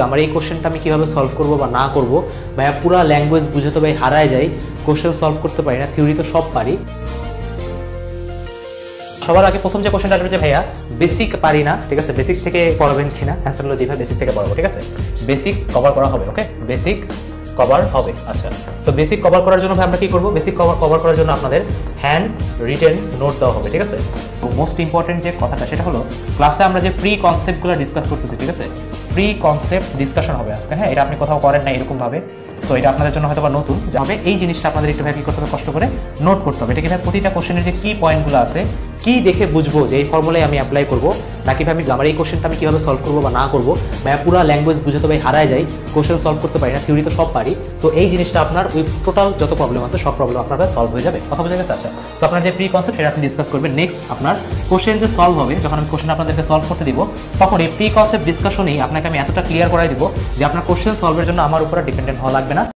আমার এই কোশ্চেনটা আমি কিভাবে সলভ করব বা না করব, ভাইয়া পুরো ল্যাঙ্গুয়েজ বুঝে তো ভাই হারায় যাই, কোশ্চেন সলভ করতে পারি না, থিওরি তো সব পারি। সবার আগে প্রথম যে কোশ্চেনটা হচ্ছে ভাইয়া বেসিক পারি না, ঠিক আছে, বেসিক থেকে পড়াবেন কিনা? অ্যান্সার হলো জি ভাই বেসিক থেকে পড়াবো, ঠিক আছে, বেসিক কভার করা হবে। ওকে, বেসিক কভার হবে। আচ্ছা, সো বেসিক কভার করার জন্য ভাই আমরা কি করব? বেসিক কভার করার জন্য আপনাদের হ্যান্ড রিটেন নোট দেওয়া হবে, ঠিক আছে। মোস্ট ইম্পর্টেন্ট যে কথাটা সেটা হলো ক্লাসে আমরা যে প্রি কনসেপ্টগুলো ডিসকাস করতেছি, ঠিক আছে, প্রি কনসেপ্ট ডিসকাশন হবে আজকে। হ্যাঁ, এটা আপনি কোথাও করেন না এরকমভাবে, সো এটা আপনাদের জন্য হয়তো বা নতুন হবে। এই জিনিসটা আপনাদের একটু ভাই কি করতে হবে, কষ্ট করে নোট করতে হবে। এটা কি ভাই প্রতিটা কোশ্চেনের যে কি পয়েন্টগুলো আছে, কি দেখে বুঝবো যে এই ফর্মুলাই আমি অ্যাপ্লাই করবো, নাকি ভাই আমি আমার এই কোশ্চেনটা আমি কিভাবে সলভ করবো বা না করবো, ভাই পুরো ল্যাঙ্গুয়েজ বুঝে তো ভাই হারায় যাই, কোশ্চেন সলভ করতে পারি না, থিওরি তো সব পারি। সো এই জিনিসটা আপনার ওই টোটাল যত প্রবলেম আছে সব প্রবলেম আপনার সলভ হয়ে যাবে। কথা বোঝা গেছে? আচ্ছা, সো আপনার যে প্রি কনসেপ্ট সেটা আপনি ডিসকাস করবেন। নেক্সট আপনার কোশ্চেন যে সলভ হবে, যখন আমি কোশ্চেন আপনাদেরকে সলভ করতে দিব, তখন এই প্রি কনসেপ্ট ডিসকাশনেই আপনাকে আমি এতটা ক্লিয়ার করাই দিব যে আপনার কোশ্চেন সলভের জন্য আমার উপরে ডিপেন্ডেন্ট হওয়া লাগবে না।